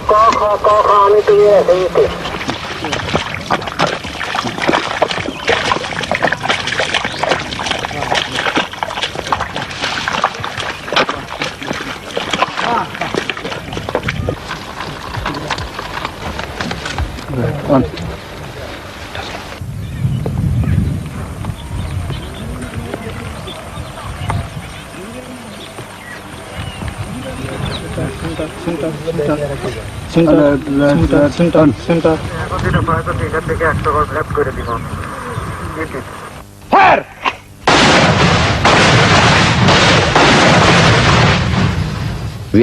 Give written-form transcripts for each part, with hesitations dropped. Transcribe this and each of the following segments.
We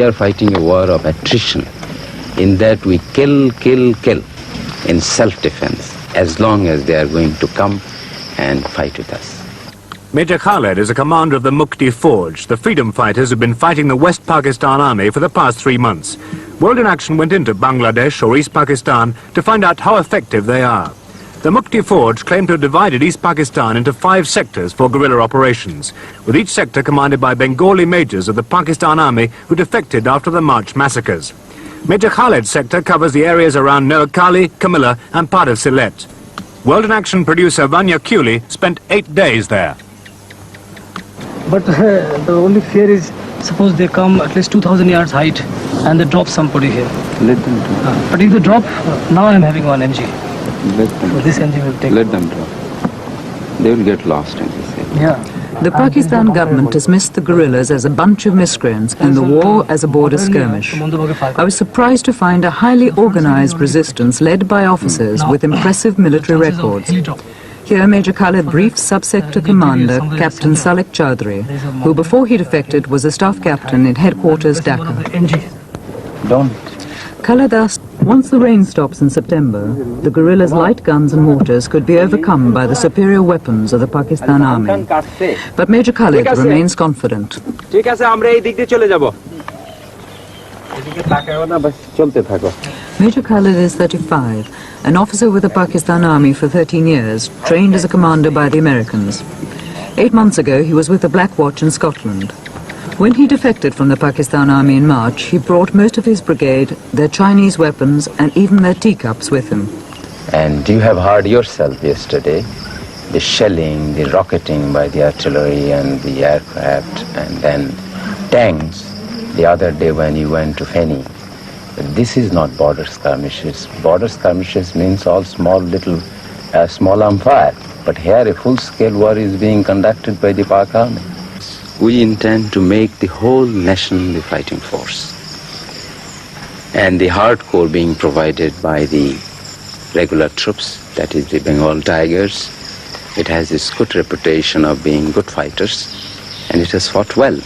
are fighting a war of attrition, in that we kill in self-defense, as long as they are going to come and fight with us. Major Khaled is a commander of the Mukti Forge, the freedom fighters who've been fighting the West Pakistan Army for the past 3 months. World in Action went into Bangladesh or East Pakistan to find out how effective they are. The Mukti Forge claimed to have divided East Pakistan into 5 sectors for guerrilla operations, with each sector commanded by Bengali majors of the Pakistan Army who defected after the March massacres. Major Khaled's sector covers the areas around Noakhali, Kamilla and part of Sylhet. World in Action producer Vanya Kewly spent 8 days there. But the only fear is, suppose they come at least 2,000 yards height and they drop somebody here. Let them drop. But if they drop, now I'm having one MG. Let them. So this MG will take. Let them drop. They will get lost in this area. Yeah. The Pakistan government dismissed the guerrillas as a bunch of miscreants and the war as a border skirmish. I was surprised to find a highly organized resistance led by officers with impressive military records. Here, Major Khaled briefed Sub-Sector Commander Captain Salek Chaudhry, who before he defected was a staff captain in headquarters Dhaka. Don't. Khaled asked, once the rain stops in September, the guerrillas' light guns and mortars could be overcome by the superior weapons of the Pakistan Army. But Major Khaled remains confident. Major Khaled is 35, an officer with the Pakistan Army for 13 years, trained as a commander by the Americans. 8 months ago, he was with the Black Watch in Scotland. When he defected from the Pakistan Army in March, he brought most of his brigade, their Chinese weapons and even their teacups with him. And you have heard yourself yesterday the shelling, the rocketing by the artillery and the aircraft, and then tanks the other day when you went to Feni. This is not border skirmishes. Border skirmishes means all small arm fire. But here a full-scale war is being conducted by the Pak Army. We intend to make the whole nation the fighting force. And the hardcore being provided by the regular troops, that is the Bengal Tigers. It has this good reputation of being good fighters, and it has fought well.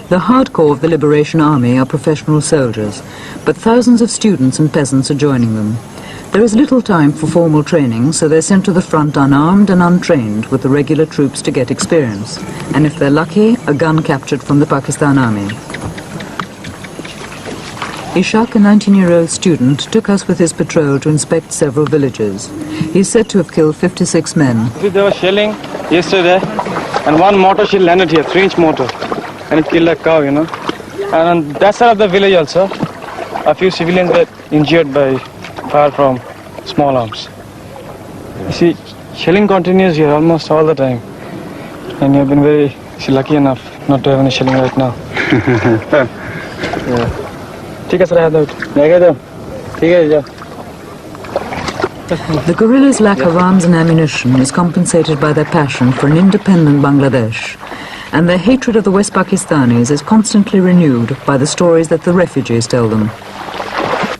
The hardcore of the Liberation Army are professional soldiers, but thousands of students and peasants are joining them. There is little time for formal training, so they're sent to the front unarmed and untrained with the regular troops to get experience. And if they're lucky, a gun captured from the Pakistan Army. Ishaq, a 19-year-old student, took us with his patrol to inspect several villages. He's said to have killed 56 men. There was shelling yesterday, and one mortar shell landed here, 3-inch mortar, and it killed a cow, you know. And on that side of the village also, a few civilians were injured by fire from small arms. You see, shelling continues here almost all the time, and you've been very lucky enough not to have any shelling right now. Yeah. The guerrillas' lack of arms and ammunition is compensated by their passion for an independent Bangladesh, and their hatred of the West Pakistanis is constantly renewed by the stories that the refugees tell them.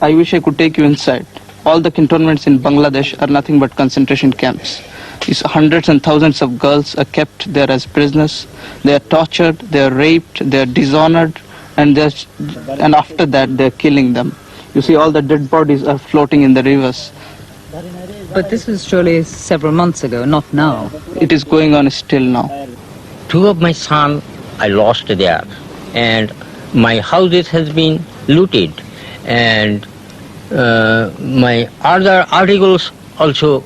I wish I could take you inside. All the cantonments in Bangladesh are nothing but concentration camps. These hundreds and thousands of girls are kept there as prisoners. They are tortured, they are raped, they are dishonored, and after that they are killing them. You see, all the dead bodies are floating in the rivers. But this was surely several months ago, not now. It is going on still now. 2 of my sons I lost there, and my houses has been looted, and my other articles also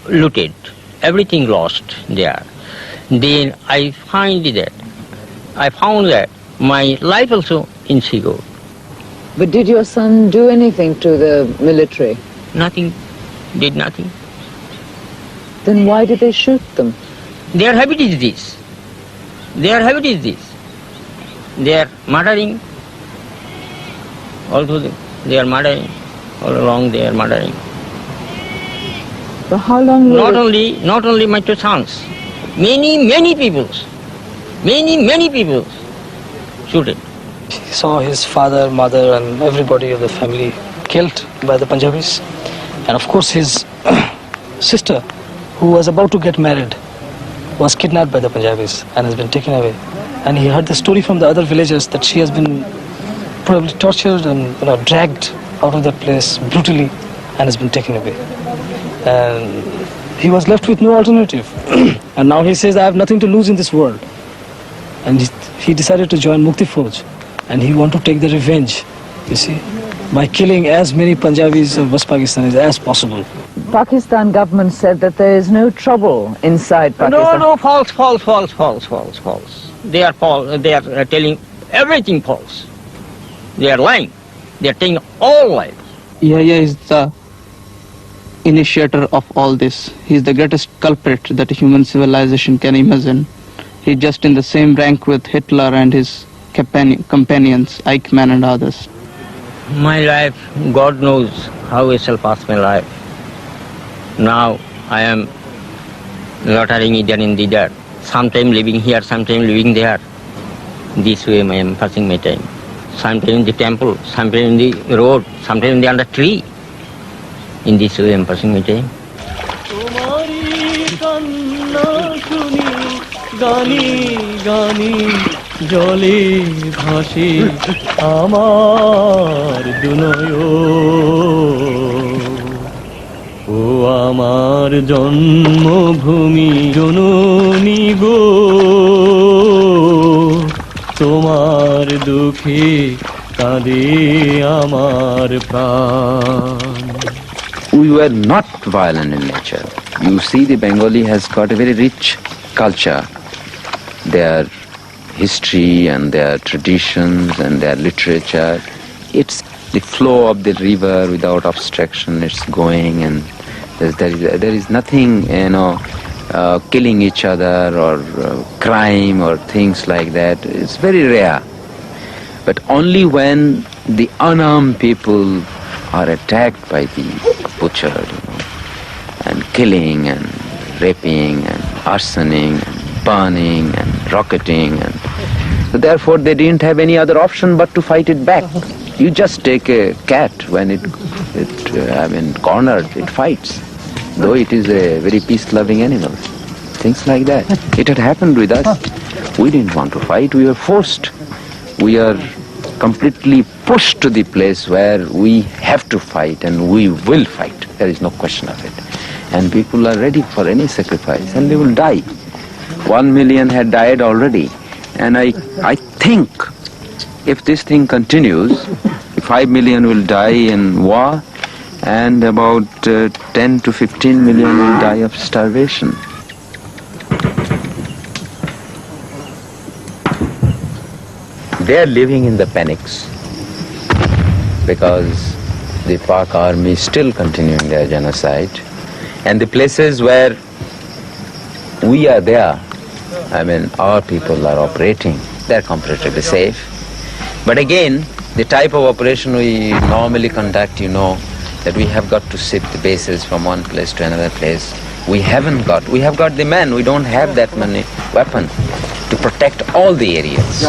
looted. Everything lost there. Then I found that my life also insecure. But did your son do anything to the military? Nothing, did nothing. Then why did they shoot them? Their habit is this. Their habit is this. They are murdering. Also they are murdering. All along they are murdering. For how long will Not only my two sons. Many people shooted. He saw his father, mother and everybody of the family killed by the Punjabis. And of course his sister, who was about to get married, was kidnapped by the Punjabis and has been taken away. And he heard the story from the other villagers that she has been probably tortured and dragged out of that place brutally and has been taken away. And he was left with no alternative. And now he says, I have nothing to lose in this world. And he decided to join Mukti Fauj. And he want to take the revenge, you see, by killing as many Punjabis or West Pakistanis as possible. Pakistan government said that there is no trouble inside Pakistan. No, false. They are false. They are telling everything false. They are lying. They are telling all lies. Yahya is the initiator of all this. He is the greatest culprit that human civilization can imagine. He is just in the same rank with Hitler and his companions, Eichmann and others. My life, God knows how I shall pass my life. Now I am loitering either in there. Sometime living here, sometime living there. This way I am passing my time. Sometime in the temple, sometime in the road, sometime in the under tree. In this way I am passing my time. জলে ভাসে আমার দুনয়ন ও আমার জন্মভূমি জননী গো তোমার দুঃখে কাঁদে আমার প্রাণ We were not violent in nature. You see, the Bengali has got a very rich culture. Their history and their traditions and their literature. It's the flow of the river without obstruction. It's going, and there is nothing, killing each other or crime or things like that. It's very rare. But only when the unarmed people are attacked by the butchered, and killing and raping and arsoning and burning and rocketing, and so therefore they didn't have any other option but to fight it back. You just take a cat when it cornered, it fights, though it is a very peace-loving animal. Things like that. It had happened with us. We didn't want to fight. We were forced. We are completely pushed to the place where we have to fight, and we will fight. There is no question of it. And people are ready for any sacrifice, and they will die. 1 million had died already. And I think if this thing continues, 5 million will die in war, and about 10 to 15 million will die of starvation. They are living in the panics because the Pak army is still continuing their genocide, and the places where we are there, our people are operating, they're comparatively safe. But again, the type of operation we normally conduct, that we have got to shift the bases from one place to another place. We have got the men, we don't have that many weapons to protect all the areas.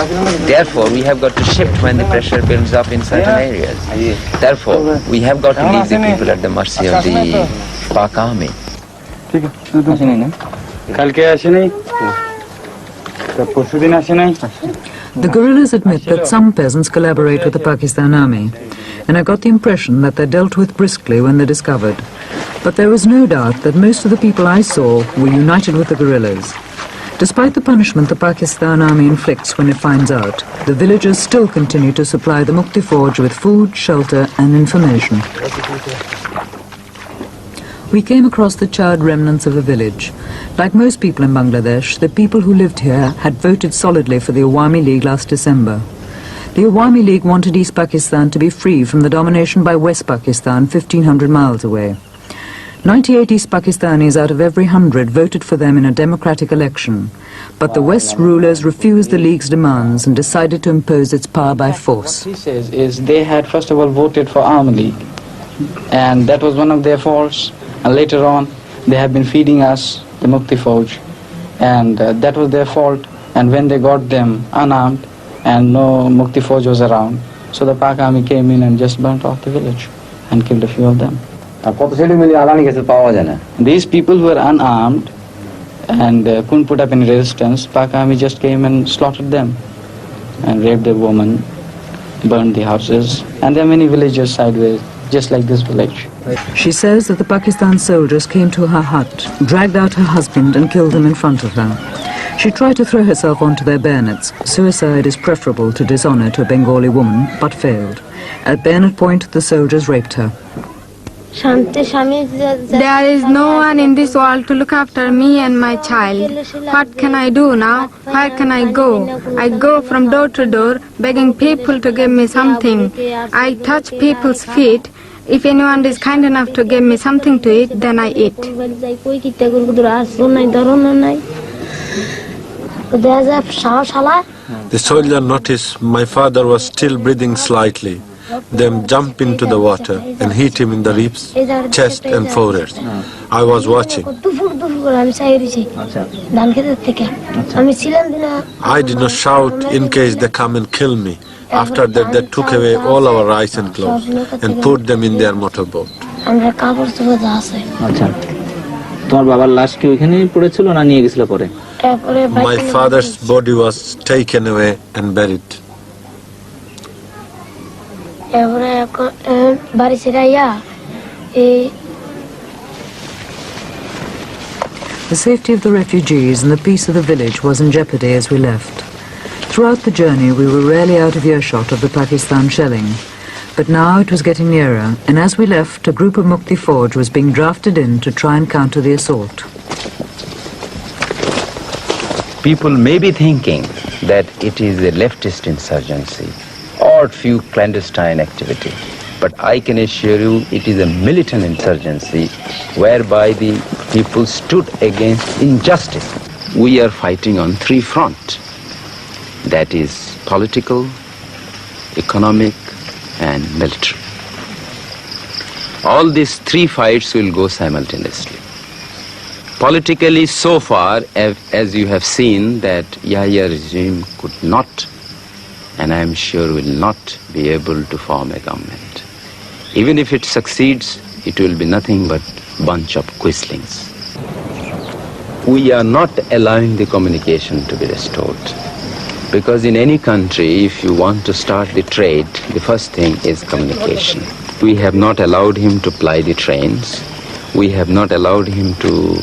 Therefore, we have got to shift when the pressure builds up in certain areas. Therefore, we have got to leave the people at the mercy of the Pak army. The guerrillas admit that some peasants collaborate with the Pakistan army, and I got the impression that they're dealt with briskly when they're discovered. But there was no doubt that most of the people I saw were united with the guerrillas. Despite the punishment the Pakistan army inflicts when it finds out, the villagers still continue to supply the Mukti Fauj with food, shelter and information. We came across the charred remnants of a village. Like most people in Bangladesh, the people who lived here had voted solidly for the Awami League last December. The Awami League wanted East Pakistan to be free from the domination by West Pakistan 1,500 miles away. 98 East Pakistanis out of every 100 voted for them in a democratic election. But the West's rulers refused the League's demands and decided to impose its power by force. What he says is they had first of all voted for Awami League, and that was one of their faults. And later on, they have been feeding us the Mukti Fauj, and that was their fault. And when they got them unarmed and no Mukti Fauj was around, so the Pak army came in and just burnt off the village and killed a few of them. These people who were unarmed and couldn't put up any resistance, Pak army just came and slaughtered them and raped the women, burned the houses, and there are many villages sideways, just like this village. She says that the Pakistan soldiers came to her hut, dragged out her husband and killed him in front of her. She tried to throw herself onto their bayonets. Suicide is preferable to dishonor to a Bengali woman, but failed. At bayonet point, the soldiers raped her. There is no one in this world to look after me and my child. What can I do now? Where can I go? I go from door to door begging people to give me something. I touch people's feet. If anyone is kind enough to give me something to eat, then I eat. The soldier noticed my father was still breathing slightly. Then jump into the water and hit him in the ribs, chest and forehead. I was watching. I did not shout in case they come and kill me. After that, they took away all our rice and clothes and put them in their motorboat. My father's body was taken away and buried. The safety of the refugees and the peace of the village was in jeopardy as we left. Throughout the journey, we were rarely out of earshot of the Pakistan shelling. But now it was getting nearer, and as we left, a group of Mukti Fauj was being drafted in to try and counter the assault. People may be thinking that it is a leftist insurgency or few clandestine activity, but I can assure you it is a militant insurgency whereby the people stood against injustice. We are fighting on three fronts. That is political, economic, and military. All these three fights will go simultaneously. Politically, so far, as you have seen, that Yahya regime could not, and I am sure will not, be able to form a government. Even if it succeeds, it will be nothing but bunch of quislings. We are not allowing the communication to be restored. Because in any country, if you want to start the trade, the first thing is communication. We have not allowed him to ply the trains. We have not allowed him to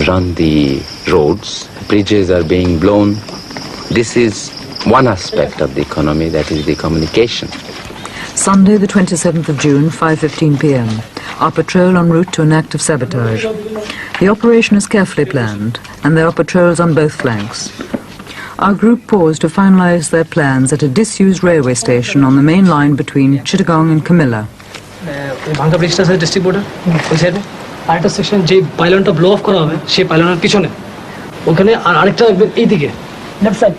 run the roads. Bridges are being blown. This is one aspect of the economy, that is the communication. Sunday, the 27th of June, 5:15 p.m. Our patrol en route to an act of sabotage. The operation is carefully planned, and there are patrols on both flanks. Our group paused to finalize their plans at a disused railway station on the main line between Chittagong and Camilla. ভাঙ্গা ব্রিজটা আছে district boarder ওই সাইডে আরেকটা section যে পাইলনটা blow of করা হবে সেই পাইলনের পিছনে ওখানে আর আরেকটা এইদিকে লেফট সাইড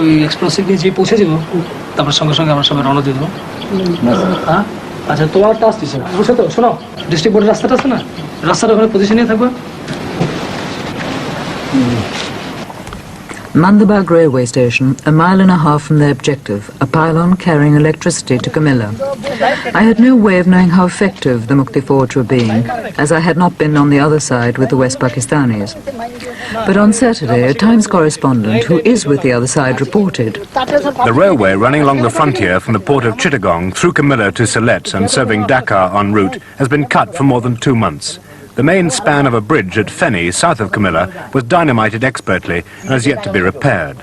ওই এক্সপ্লোসিভ নিয়ে যে পৌঁছে যাবো তারপর সঙ্গে সঙ্গে আমরা সবাই রওনা দিয়ে দেবো হ্যাঁ আচ্ছা তোমার টাস্ক দিচ্ছে বুঝছো তো শোনো ডিস্ট্রিক্ট বোর্ডের রাস্তাটা আছে না রাস্তাটা ওখানে পজিশন নিয়ে থাকবে Mandabag railway station, a mile and a half from their objective, a pylon carrying electricity to Camilla. I had no way of knowing how effective the Mukti Fauj were being, as I had not been on the other side with the West Pakistanis. But on Saturday, a Times correspondent who is with the other side reported. The railway running along the frontier from the port of Chittagong through Camilla to Sylhet and serving Dakar en route has been cut for more than 2 months. The main span of a bridge at Feni, south of Camilla, was dynamited expertly and has yet to be repaired.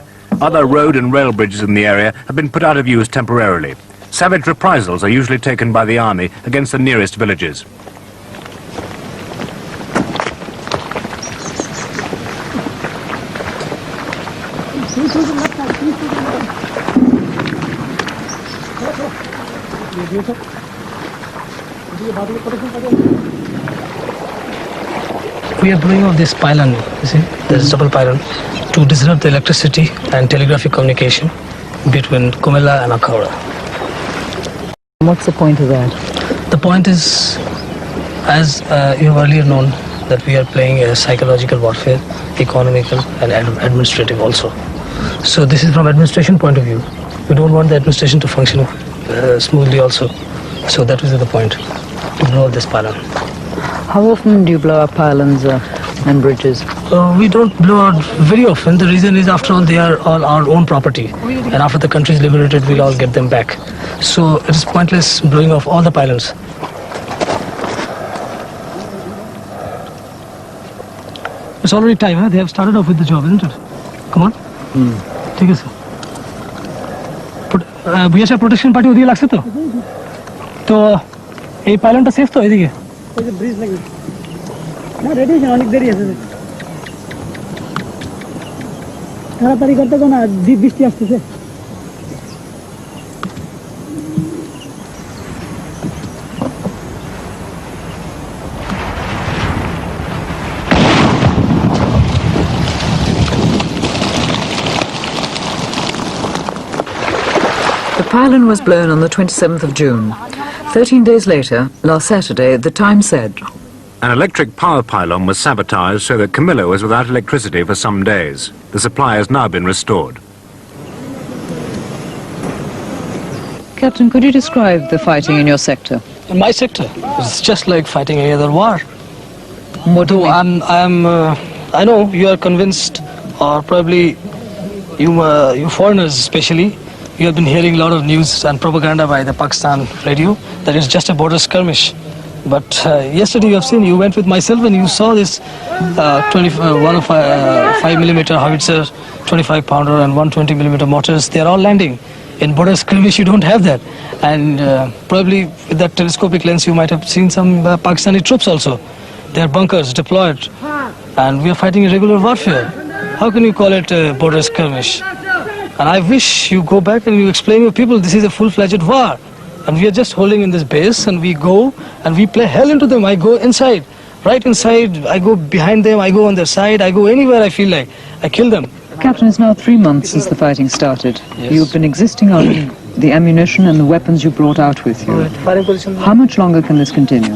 Other road and rail bridges in the area have been put out of use temporarily. Savage reprisals are usually taken by the army against the nearest villages. We are blowing off this pylon, you see, there's double pylon, to disrupt the electricity and telegraphic communication between Kumela and Akhaura. What's the point of that? The point is, as you have earlier known, that we are playing a psychological warfare, economical and administrative also. So this is from administration point of view. We don't want the administration to function smoothly also. So that was the point, to blow up this pylon. How often do you blow up pylons and bridges? We don't blow out very often. The reason is, after all, they are all our own property. And after the country is liberated, we'll all get them back. So it is pointless blowing off all the pylons. It's already time, huh? They have started off with the job, isn't it? Come on. Take it, sir. BSF protection party ওদিকে লাগছে তো তো এই পাইলনটা safe তো এদিকে ওই যে bridge লাগবে না রেডি আছে অনেক দেরি আছে তাড়াতাড়ি করতে কোন বৃষ্টি আসছে The pylon was blown on the 27th of June. 13 days later, last Saturday, the Times said, An electric power pylon was sabotaged so that Camilla was without electricity for some days. The supply has now been restored. Captain, could you describe the fighting in your sector? In my sector, it's just like fighting any other war. What do you mean? I know you are convinced, or probably you foreigners especially, you have been hearing a lot of news and propaganda by the Pakistan radio that it's just a border skirmish. But yesterday you have seen, you went with myself and you saw this 5mm howitzer, 25-pounder and 120mm mortars. They are all landing. In border skirmish you don't have that. And probably with that telescopic lens you might have seen some Pakistani troops also. They are bunkers deployed. And we are fighting a regular warfare. How can you call it a border skirmish? And I wish you go back and you explain to people this is a full-fledged war. And we are just holding in this base and we go and we play hell into them. I go inside, right inside, I go behind them, I go on their side, I go anywhere I feel like. I kill them. Captain, it's now 3 months since the fighting started. Yes. You've been existing on the ammunition and the weapons you brought out with you. How much longer can this continue?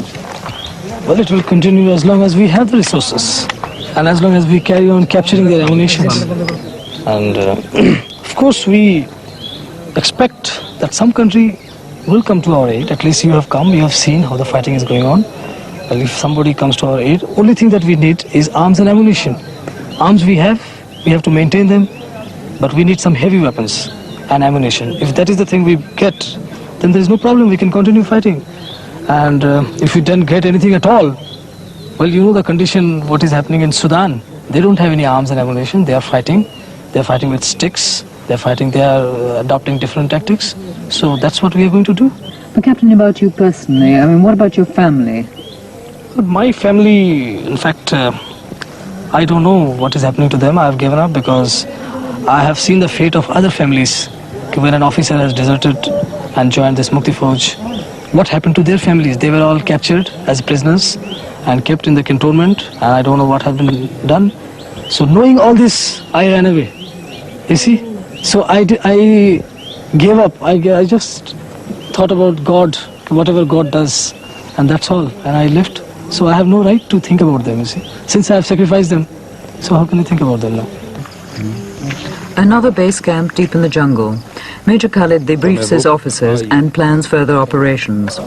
Well, it will continue as long as we have the resources and as long as we carry on capturing their ammunition. And of course we expect that some country will come to our aid. At least you have come, you have seen how the fighting is going on. Well, if somebody comes to our aid, only thing that we need is arms and ammunition. Arms we have to maintain them, but we need some heavy weapons and ammunition. If that is the thing we get, then there is no problem, we can continue fighting. And if we don't get anything at all, well, you know the condition, what is happening in Sudan. They don't have any arms and ammunition, they are fighting. They're fighting with sticks, they are adopting different tactics. So that's what we are going to do. But Captain, about you personally, I mean, what about your family? But my family, in fact, I don't know what is happening to them. I have given up because I have seen the fate of other families when an officer has deserted and joined this Mukti Fauj. What happened to their families? They were all captured as prisoners and kept in the cantonment, and I don't know what has been done. So knowing all this, I ran away. You see? So I gave up. I just thought about God, whatever God does, and that's all. And I left. So I have no right to think about them, you see. Since I have sacrificed them, so how can I think about them now? Another base camp deep in the jungle. Major Khaled debriefs his officers and plans further operations.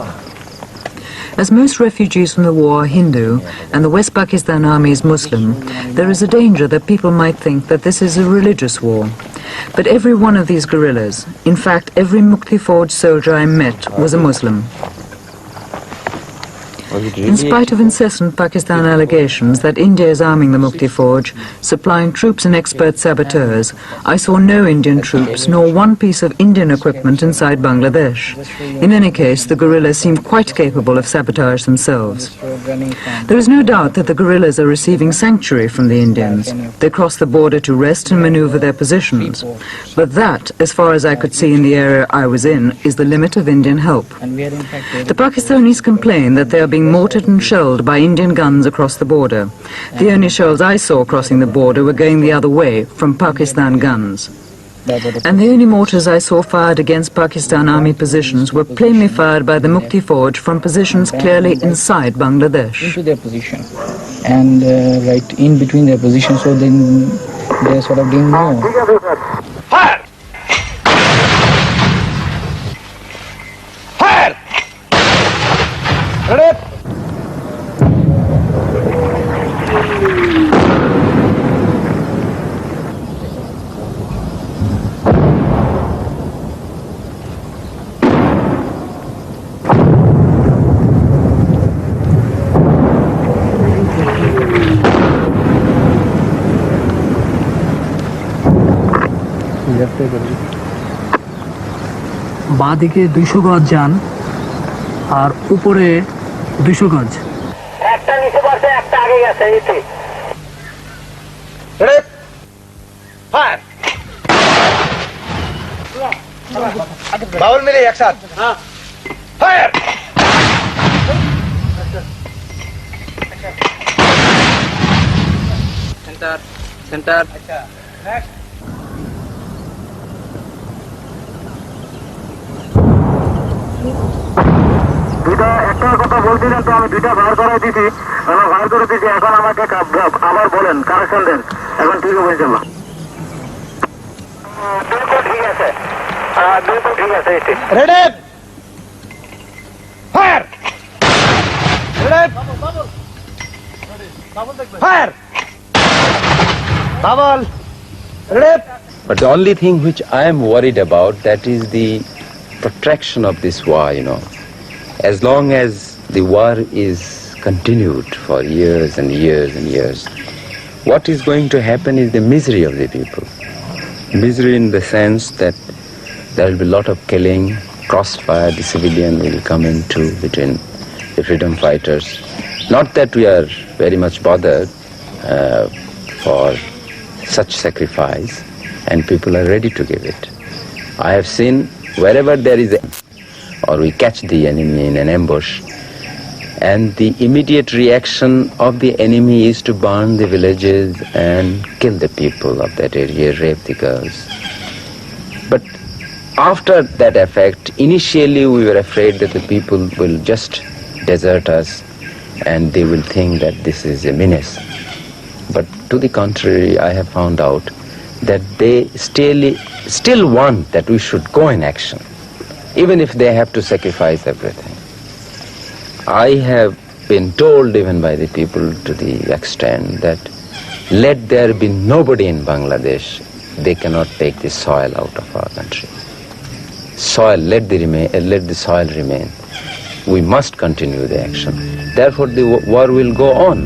As most refugees from the war are Hindu and the West Pakistan Army is Muslim, there is a danger that people might think that this is a religious war. But every one of these guerrillas, in fact every Mukti Fauj soldier I met, was a Muslim. In spite of incessant Pakistan allegations that India is arming the Mukti Forge, supplying troops and expert saboteurs, I saw no Indian troops nor one piece of Indian equipment inside Bangladesh. In any case, the guerrillas seem quite capable of sabotage themselves. There is no doubt that the guerrillas are receiving sanctuary from the Indians. They cross the border to rest and maneuver their positions. But that, as far as I could see in the area I was in, is the limit of Indian help. The Pakistanis complain that they are being mortared and shelled by Indian guns across the border. The only shells I saw crossing the border were going the other way, from Pakistan guns. And the only mortars I saw fired against Pakistan army positions were plainly fired by the Mukti Forge from positions clearly inside Bangladesh. Into their position and right in between their positions, so then they're sort of doing more. Fire! Fire! Ready? বাঁদিকে 200 গজ যান আর উপরে 200 গজ। একটা নিচে পড়ছে, একটা আগে গেছে নিচে। রেডি? ফায়ার! বাউল মিলে একসাথে। হ্যাঁ। ফায়ার! Center, center. নেক্সট। দুইটা একটার কথা বলছিলেন তো আমি দুইটা বার করে দিছি, বার করে দিছি, এখন আমাকে আবার বলেন, কারেকশন দেন, এখন ঠিক হবে ইনশাল্লাহ। বিলকুল ঠিক আছে, বিলকুল ঠিক আছে। Ready? Fire! Ready? Fire! Bubble! Ready? But the only thing which I am worried about, that is the protraction of this war, you know. As long as the war is continued for years and years and years, what is going to happen is the misery of the people. Misery in the sense that there will be a lot of killing, crossfire, the civilian will come into between the freedom fighters. Not that we are very much bothered for such sacrifice, and people are ready to give it. I have seen wherever there is or we catch the enemy in an ambush, and the immediate reaction of the enemy is to burn the villages and kill the people of that area, rape the girls. But after that effect, initially we were afraid that the people will just desert us and they will think that this is a menace. But to the contrary, I have found out that they still want that we should go in action, even if they have to sacrifice everything. I have been told even by the people to the extent that let there be nobody in Bangladesh, they cannot take the soil out of our country. Soil, let the soil remain. We must continue the action. Therefore the war will go on.